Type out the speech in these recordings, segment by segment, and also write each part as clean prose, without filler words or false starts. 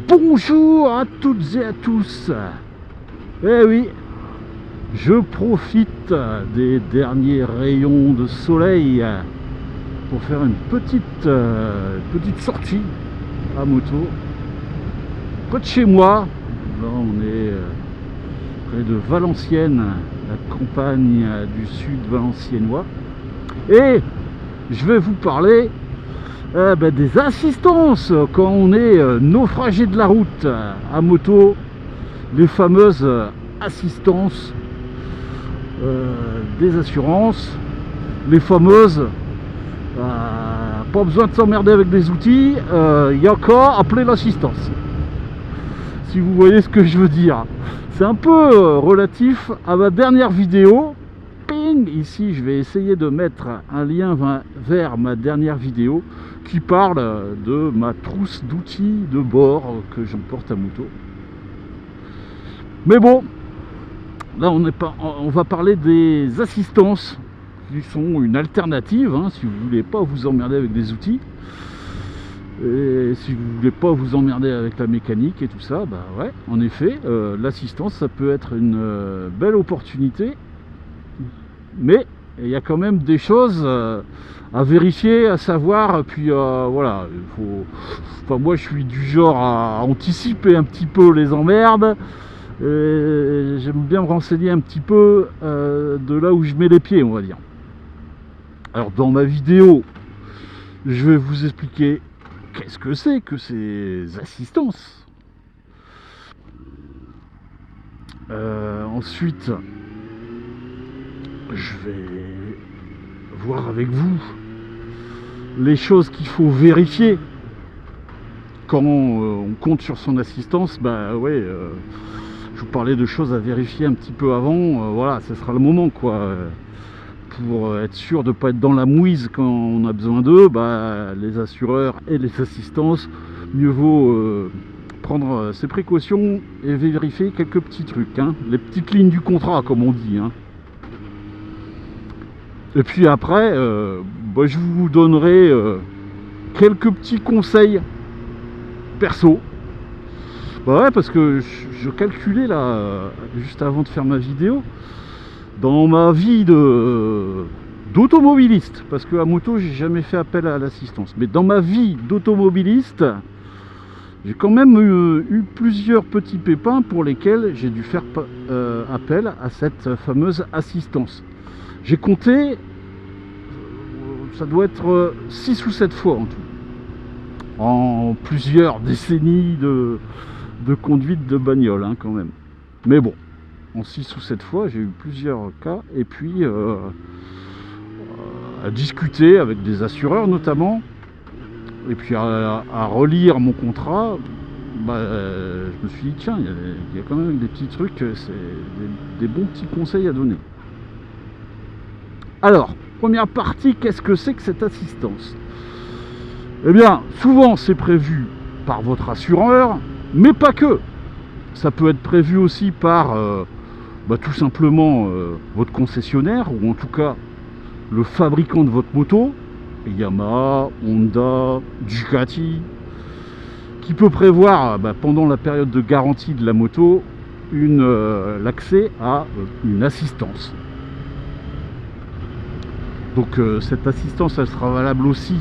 Bonjour à toutes et à tous. Eh oui, je profite des derniers rayons de soleil pour faire une petite sortie à moto près de chez moi. Là on est près de Valenciennes, la campagne du sud valenciennois, et je vais vous parler des assistances quand on est naufragé de la route à moto, les fameuses assistances des assurances, les fameuses pas besoin de s'emmerder avec des outils, il n'y a qu'à appeler l'assistance, si vous voyez ce que je veux dire. C'est un peu relatif à ma dernière vidéo. Ping, ici je vais essayer de mettre un lien vers ma dernière vidéo qui parle de ma trousse d'outils de bord que j'emporte à moto. Mais bon, là on va parler des assistances qui sont une alternative, hein, si vous voulez pas vous emmerder avec des outils, et si vous voulez pas vous emmerder avec la mécanique et tout ça. Bah ouais, en effet, l'assistance ça peut être une belle opportunité, mais il y a quand même des choses à vérifier, à savoir. Puis voilà, enfin, moi je suis du genre à anticiper un petit peu les emmerdes. J'aime bien me renseigner un petit peu de là où je mets les pieds, on va dire. Alors dans ma vidéo, je vais vous expliquer qu'est-ce que c'est que ces assistances. Ensuite, je vais voir avec vous les choses qu'il faut vérifier quand on compte sur son assistance. Bah ouais, je vous parlais de choses à vérifier un petit peu avant. Voilà, ce sera le moment quoi. Pour être sûr de ne pas être dans la mouise quand on a besoin d'eux, les assureurs et les assistances, mieux vaut prendre ses précautions et vérifier quelques petits trucs, hein, les petites lignes du contrat comme on dit, hein. Et puis après, je vous donnerai quelques petits conseils perso. Ouais, parce que je calculais là, juste avant de faire ma vidéo, dans ma vie d'automobiliste, parce qu'à moto j'ai jamais fait appel à l'assistance, mais dans ma vie d'automobiliste, j'ai quand même eu plusieurs petits pépins pour lesquels j'ai dû faire appel à cette fameuse assistance. J'ai compté, ça doit être 6 ou 7 fois en tout, en plusieurs décennies de conduite de bagnole, hein, quand même. Mais bon, en 6 ou 7 fois, j'ai eu plusieurs cas, et puis à discuter avec des assureurs notamment, et puis à relire mon contrat, je me suis dit tiens, il y a quand même des petits trucs, c'est des bons petits conseils à donner. Alors, première partie, qu'est-ce que c'est que cette assistance? Eh bien, souvent c'est prévu par votre assureur, mais pas que. Ça peut être prévu aussi par tout simplement votre concessionnaire, ou en tout cas le fabricant de votre moto, Yamaha, Honda, Ducati, qui peut prévoir pendant la période de garantie de la moto l'accès à une assistance. Donc cette assistance elle sera valable aussi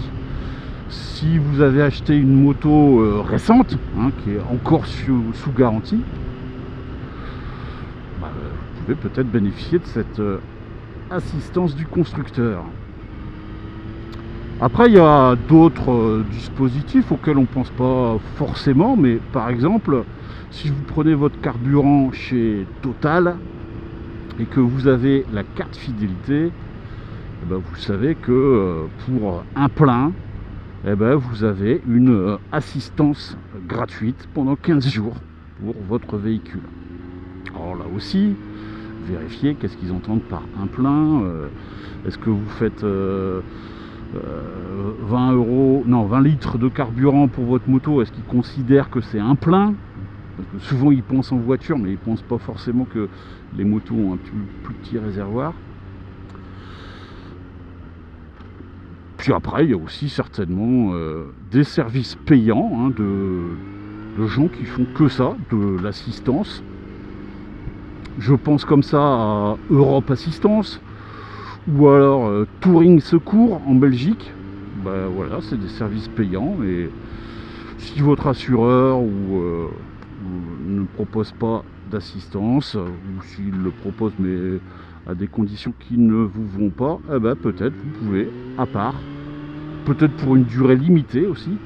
si vous avez acheté une moto récente, hein, qui est encore sous garantie. Vous pouvez peut-être bénéficier de cette assistance du constructeur. Après, il y a d'autres dispositifs auxquels on ne pense pas forcément, mais par exemple, si vous prenez votre carburant chez Total et que vous avez la carte fidélité, vous savez que pour un plein, vous avez une assistance gratuite pendant 15 jours pour votre véhicule. Alors là aussi, vérifiez qu'est-ce qu'ils entendent par un plein. Est-ce que vous faites 20 litres de carburant pour votre moto? Est-ce qu'ils considèrent que c'est un plein? Parce que souvent ils pensent en voiture, mais ils ne pensent pas forcément que les motos ont un plus petit réservoir. Puis après, il y a aussi certainement des services payants, hein, de gens qui font que ça, de l'assistance. Je pense comme ça à Europe Assistance, ou alors Touring Secours en Belgique. Ben voilà, c'est des services payants, et si votre assureur ne propose pas d'assistance, ou s'il le propose mais à des conditions qui ne vous vont pas, eh ben peut-être vous pouvez, à part, peut-être pour une durée limitée aussi,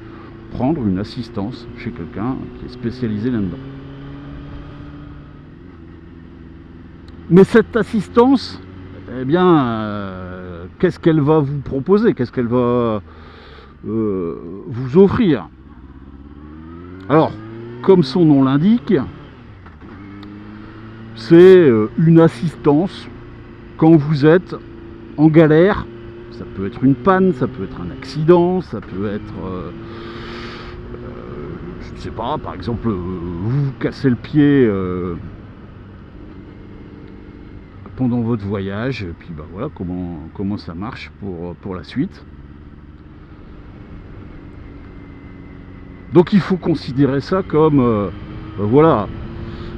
prendre une assistance chez quelqu'un qui est spécialisé là-dedans. Mais cette assistance, eh bien, qu'est-ce qu'elle va vous proposer? Qu'est-ce qu'elle va vous offrir? Alors, comme son nom l'indique, c'est une assistance quand vous êtes en galère. Ça peut être une panne, ça peut être un accident, ça peut être, je ne sais pas, par exemple, vous vous cassez le pied pendant votre voyage, et puis bah voilà comment ça marche pour la suite. Donc il faut considérer ça comme voilà,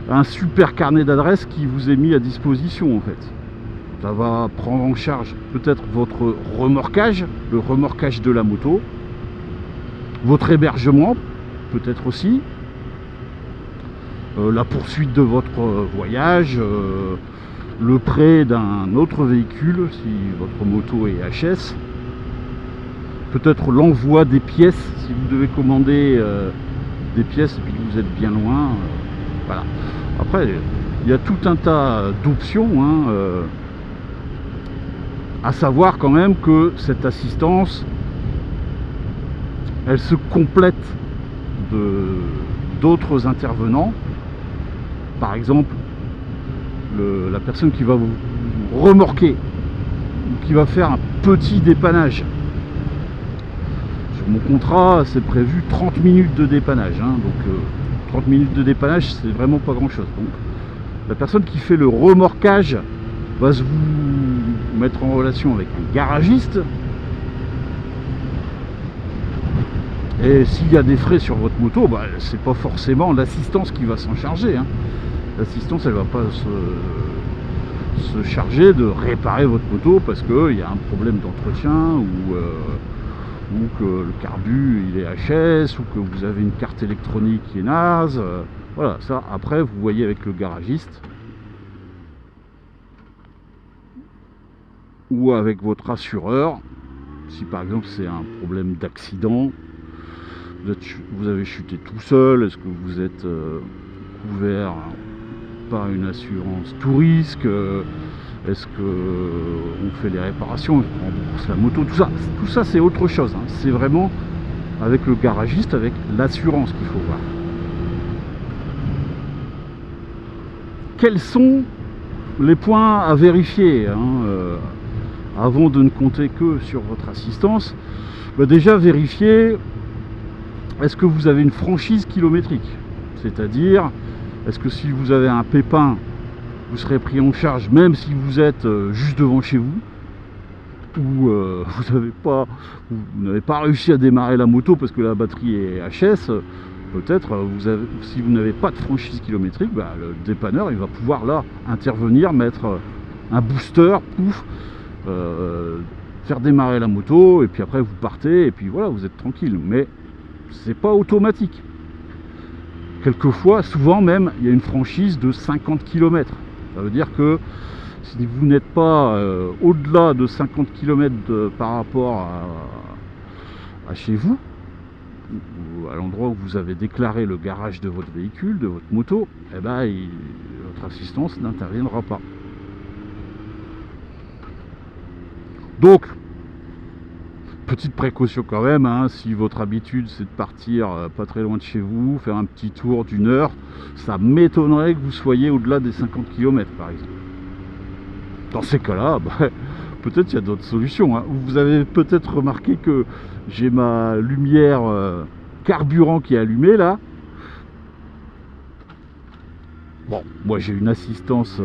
un super carnet d'adresses qui vous est mis à disposition en fait. Ça va prendre en charge peut-être votre remorquage, le remorquage de la moto, votre hébergement peut-être aussi, la poursuite de votre voyage, le prêt d'un autre véhicule si votre moto est HS, peut-être l'envoi des pièces si vous devez commander des pièces et puis que vous êtes bien loin. Voilà. Après, il y a tout un tas d'options, hein, à savoir quand même que cette assistance, elle se complète d'autres intervenants. Par exemple, la personne qui va vous remorquer ou qui va faire un petit dépannage. Sur mon contrat, c'est prévu 30 minutes de dépannage, hein, donc 30 minutes de dépannage, c'est vraiment pas grand chose. Donc la personne qui fait le remorquage va se vous mettre en relation avec un garagiste, et s'il y a des frais sur votre moto, bah, c'est pas forcément l'assistance qui va s'en charger, hein. L'assistance, elle va pas se charger de réparer votre moto parce qu'il y a un problème d'entretien ou que le carbu il est HS, ou que vous avez une carte électronique qui est naze. Voilà, ça après vous voyez avec le garagiste ou avec votre assureur. Si par exemple c'est un problème d'accident, vous avez chuté tout seul, est-ce que vous êtes couvert par une assurance tout risque, est-ce que on fait les réparations, on rembourse la moto, tout ça c'est autre chose, hein. C'est vraiment avec le garagiste, avec l'assurance qu'il faut voir. Quels sont les points à vérifier, hein, avant de ne compter que sur votre assistance? Bah déjà vérifier, est-ce que vous avez une franchise kilométrique, c'est-à-dire est-ce que si vous avez un pépin, vous serez pris en charge même si vous êtes juste devant chez vous, ou vous n'avez pas réussi à démarrer la moto parce que la batterie est HS, peut-être si vous n'avez pas de franchise kilométrique, bah, le dépanneur il va pouvoir là intervenir, mettre un booster, pouf, faire démarrer la moto, et puis après vous partez, et puis voilà, vous êtes tranquille. Mais c'est pas automatique. Quelquefois, souvent même, il y a une franchise de 50 km. Ça veut dire que si vous n'êtes pas au-delà de 50 km par rapport à chez vous, ou à l'endroit où vous avez déclaré le garage de votre véhicule, de votre moto, eh ben, votre assistance n'interviendra pas. Donc, petite précaution quand même, hein, si votre habitude c'est de partir pas très loin de chez vous, faire un petit tour d'une heure, ça m'étonnerait que vous soyez au-delà des 50 km par exemple. Dans ces cas-là, bah, peut-être il y a d'autres solutions, hein. Vous avez peut-être remarqué que j'ai ma lumière carburant qui est allumée là. Bon, moi j'ai une assistance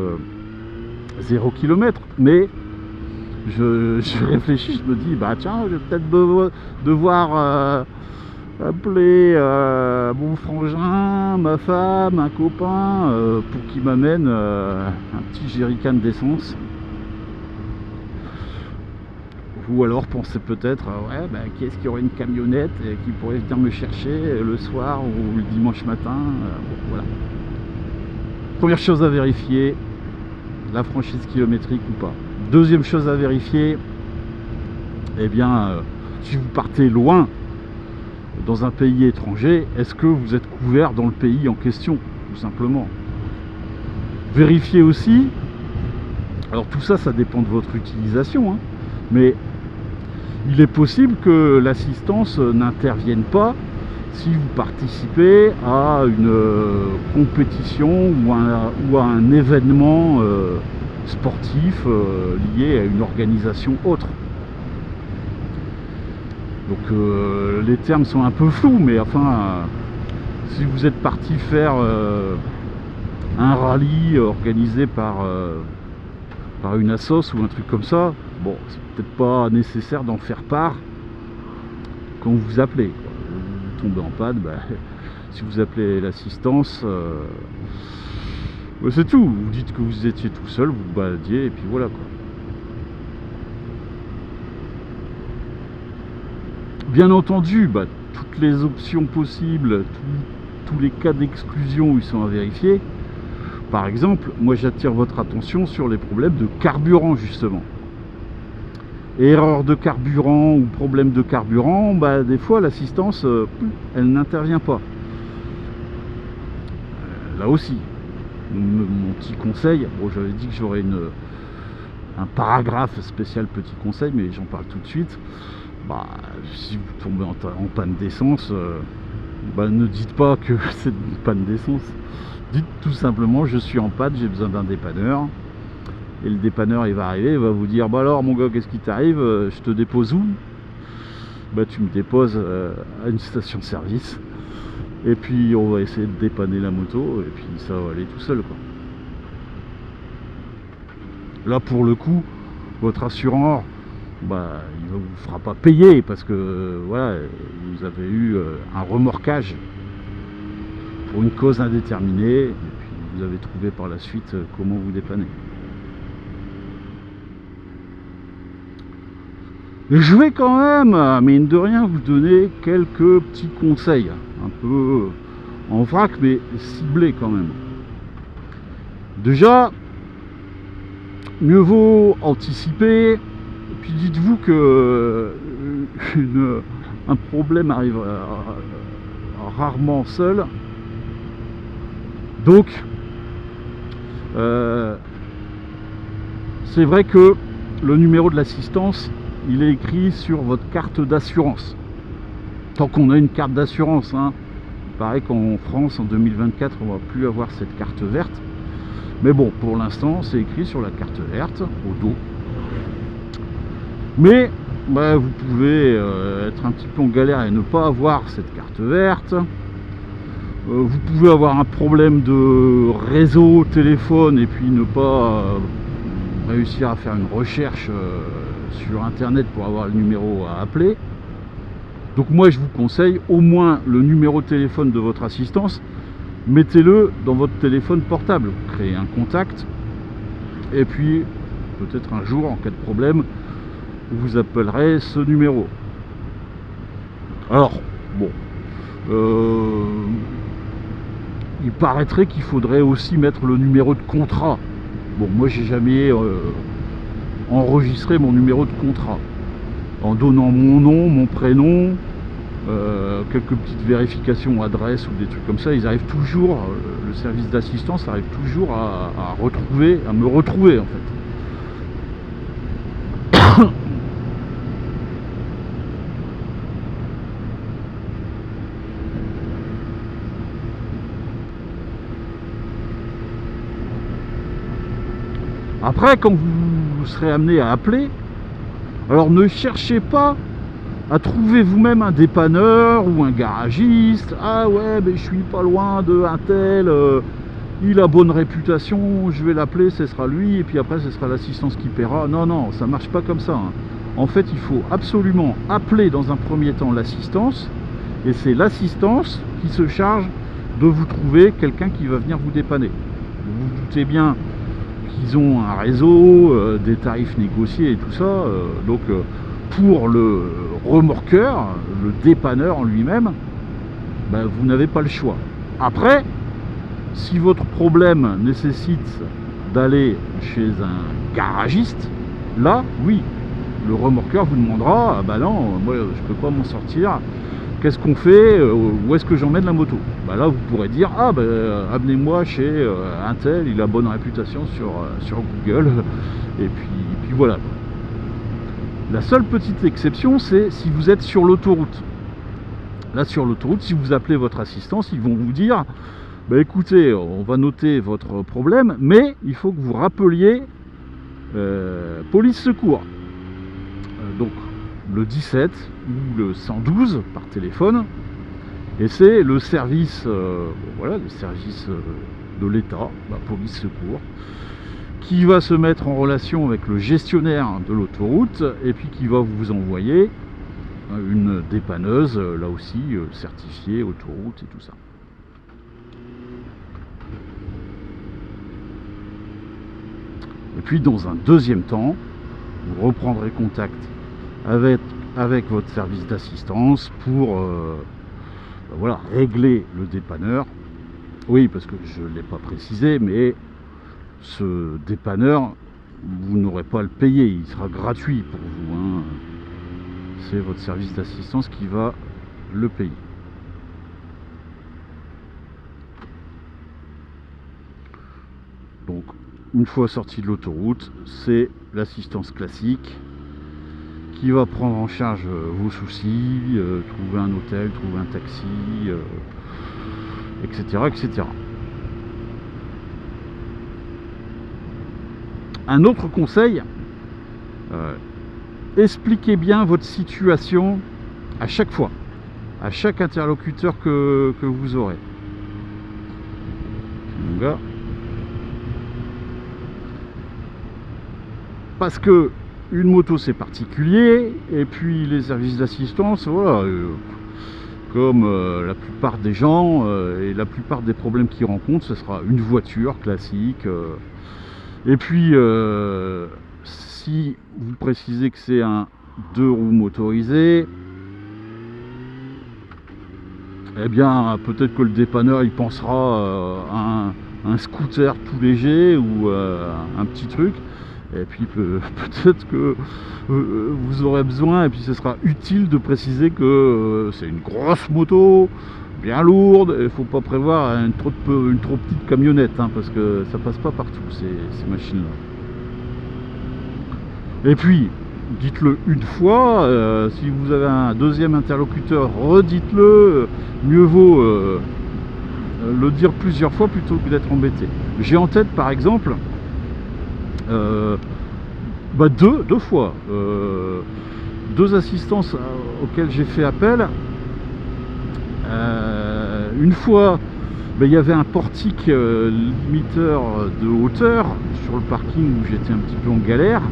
0 km, mais je réfléchis, je me dis, bah tiens, je vais peut-être devoir appeler mon frangin, ma femme, un copain pour qu'il m'amène un petit jerrycan d'essence. Ou alors pensez peut-être, ouais, bah, qu'est-ce qu'il y aurait une camionnette qui pourrait venir me chercher le soir ou le dimanche matin. Bon, voilà. Première chose à vérifier, la franchise kilométrique ou pas. Deuxième chose à vérifier, eh bien, si vous partez loin dans un pays étranger, est-ce que vous êtes couvert dans le pays en question, tout simplement. Vérifiez aussi, alors tout ça, ça dépend de votre utilisation, hein, mais il est possible que l'assistance n'intervienne pas si vous participez à une compétition ou à un événement sportif lié à une organisation autre. Donc les termes sont un peu flous, mais enfin, si vous êtes parti faire un rallye organisé par une assoce ou un truc comme ça, bon, c'est peut-être pas nécessaire d'en faire part quand vous appelez. Vous tombez en panne, bah, si vous appelez l'assistance, c'est tout. Vous dites que vous étiez tout seul, vous vous baladiez et puis voilà quoi. Bien entendu, bah, toutes les options possibles, tous les cas d'exclusion, ils sont à vérifier. Par exemple, moi j'attire votre attention sur les problèmes de carburant justement. Erreur de carburant ou problème de carburant, bah, des fois l'assistance, elle n'intervient pas. Là aussi, mon petit conseil, bon, j'avais dit que j'aurais un paragraphe spécial petit conseil, mais j'en parle tout de suite. Bah, si vous tombez en panne d'essence, bah, ne dites pas que c'est une panne d'essence. Dites tout simplement, je suis en panne, j'ai besoin d'un dépanneur. Et le dépanneur, il va arriver, il va vous dire, bah alors mon gars, qu'est-ce qui t'arrive? Je te dépose où? Bah tu me déposes à une station-service. Et puis on va essayer de dépanner la moto, et puis ça va aller tout seul, quoi. Là pour le coup, votre assureur, bah, il ne vous fera pas payer parce que voilà, vous avez eu un remorquage pour une cause indéterminée, et puis vous avez trouvé par la suite comment vous dépanner. Et je vais quand même, mine de rien, vous donner quelques petits conseils, un peu en vrac, mais ciblés quand même. Déjà, mieux vaut anticiper, et puis dites-vous que un problème arrive rarement seul. Donc, c'est vrai que le numéro de l'assistance, il est écrit sur votre carte d'assurance. Tant qu'on a une carte d'assurance, hein. Il paraît qu'en France, en 2024, on ne va plus avoir cette carte verte. Mais bon, pour l'instant, c'est écrit sur la carte verte, au dos. Mais bah, vous pouvez être un petit peu en galère et ne pas avoir cette carte verte. Vous pouvez avoir un problème de réseau téléphone et puis ne pas réussir à faire une recherche sur internet pour avoir le numéro à appeler. Donc moi je vous conseille au moins le numéro de téléphone de votre assistance, mettez-le dans votre téléphone portable, créez un contact et puis peut-être un jour en cas de problème vous appellerez ce numéro. Alors bon, il paraîtrait qu'il faudrait aussi mettre le numéro de contrat. Bon, moi j'ai jamais enregistré mon numéro de contrat en donnant mon nom, mon prénom, quelques petites vérifications adresse ou des trucs comme ça. Ils arrivent toujours, le service d'assistance arrive toujours à me retrouver en fait. Après, quand vous serez amené à appeler, alors ne cherchez pas à trouver vous-même un dépanneur ou un garagiste. Ah ouais, mais je suis pas loin de un tel, il a bonne réputation, je vais l'appeler, ce sera lui, et puis après ce sera l'assistance qui paiera. Non, non, ça marche pas comme ça, hein. En fait, il faut absolument appeler dans un premier temps l'assistance, et c'est l'assistance qui se charge de vous trouver quelqu'un qui va venir vous dépanner. Vous vous doutez bien qu'ils ont un réseau, des tarifs négociés et tout ça, donc pour le remorqueur, le dépanneur en lui-même, ben, vous n'avez pas le choix. Après, si votre problème nécessite d'aller chez un garagiste, là, oui, le remorqueur vous demandera, ah bah non, moi je peux pas m'en sortir, qu'est-ce qu'on fait, où est-ce que j'emmène la moto? Bah là vous pourrez dire, ah bah amenez-moi chez un tel, il a bonne réputation sur Google, et puis voilà. La seule petite exception, c'est si vous êtes sur l'autoroute. Là sur l'autoroute, si vous appelez votre assistance, ils vont vous dire, bah écoutez, on va noter votre problème, mais il faut que vous rappeliez police secours. Donc le 17 ou le 112 par téléphone, et c'est le service, voilà, le service de l'État, la police secours, qui va se mettre en relation avec le gestionnaire de l'autoroute et puis qui va vous envoyer une dépanneuse, là aussi certifiée autoroute et tout ça. Et puis dans un deuxième temps, vous reprendrez contact avec votre service d'assistance pour voilà, régler le dépanneur. Oui, parce que je ne l'ai pas précisé, mais ce dépanneur, vous n'aurez pas à le payer, il sera gratuit pour vous, hein. C'est votre service d'assistance qui va le payer. Donc une fois sorti de l'autoroute, c'est l'assistance classique qui va prendre en charge vos soucis, trouver un hôtel, trouver un taxi, etc., etc. Un autre conseil, expliquez bien votre situation à chaque fois, à chaque interlocuteur que vous aurez. Mon gars. Parce que une moto c'est particulier, et puis les services d'assistance, voilà, comme la plupart des gens et la plupart des problèmes qu'ils rencontrent, ce sera une voiture classique. Et puis si vous précisez que c'est un 2 roues motorisé, eh bien peut-être que le dépanneur il pensera à un scooter tout léger ou un petit truc. Et puis peut-être que vous aurez besoin, et puis ce sera utile de préciser que c'est une grosse moto, bien lourde, et il ne faut pas prévoir une trop petite camionnette, hein, parce que ça passe pas partout ces machines-là. Et puis, dites-le une fois, si vous avez un deuxième interlocuteur, redites-le, mieux vaut le dire plusieurs fois plutôt que d'être embêté. J'ai en tête par exemple, deux fois, deux assistances auxquelles j'ai fait appel. Une fois, il y avait un portique limiteur de hauteur sur le parking où j'étais un petit peu en galère,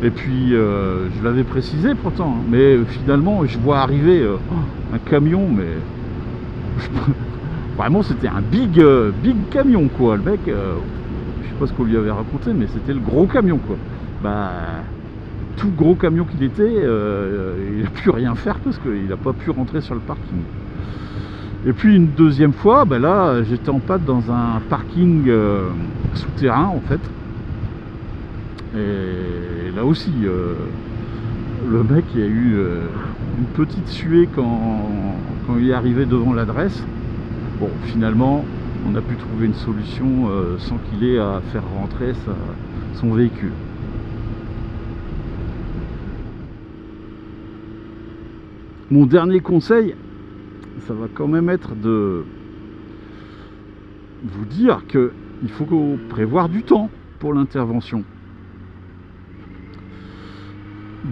et puis je l'avais précisé pourtant, hein, mais finalement je vois arriver un camion, mais vraiment c'était un big camion quoi. Le mec, je sais pas ce qu'on lui avait raconté, mais c'était le gros camion quoi. Bah, tout gros camion qu'il était, il n'a pu rien faire parce qu'il n'a pas pu rentrer sur le parking. Et puis une deuxième fois, là j'étais en panne dans un parking souterrain en fait. Et là aussi, le mec il a eu une petite suée quand il est arrivé devant l'adresse. Bon, finalement, on a pu trouver une solution sans qu'il ait à faire rentrer son véhicule. Mon dernier conseil, ça va quand même être de vous dire qu'il faut prévoir du temps pour l'intervention.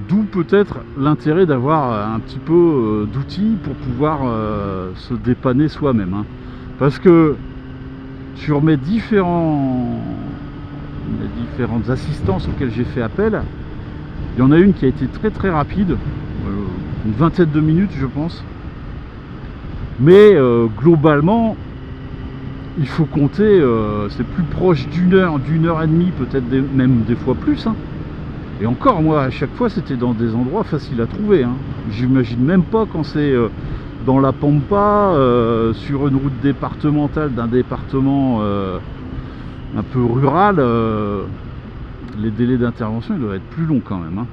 D'où peut-être l'intérêt d'avoir un petit peu d'outils pour pouvoir se dépanner soi-même, hein. Parce que sur mes différentes assistances auxquelles j'ai fait appel, il y en a une qui a été très très rapide, une vingtaine de minutes je pense, Mais globalement, il faut compter, c'est plus proche d'une heure et demie, peut-être même des fois plus. Hein. Et encore, moi, à chaque fois, c'était dans des endroits faciles à trouver. Hein. J'imagine même pas quand c'est dans la Pampa, sur une route départementale d'un département un peu rural, les délais d'intervention, ils doivent être plus longs quand même. Hein.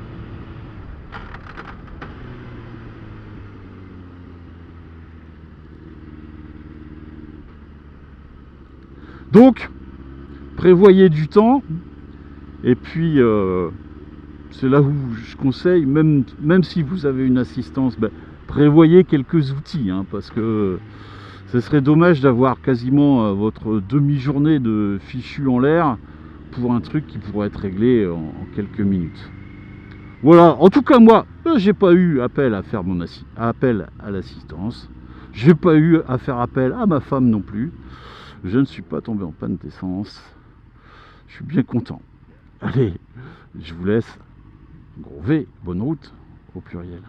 Donc, prévoyez du temps, et puis c'est là où je conseille, même si vous avez une assistance, ben, prévoyez quelques outils, hein, parce que ce serait dommage d'avoir quasiment votre demi-journée de fichu en l'air pour un truc qui pourrait être réglé en quelques minutes. Voilà, en tout cas moi, j'ai pas eu appel à faire mon appel à l'assistance, j'ai pas eu à faire appel à ma femme non plus. Je ne suis pas tombé en panne d'essence. Je suis bien content. Allez, je vous laisse. Gros V, bonne route au pluriel.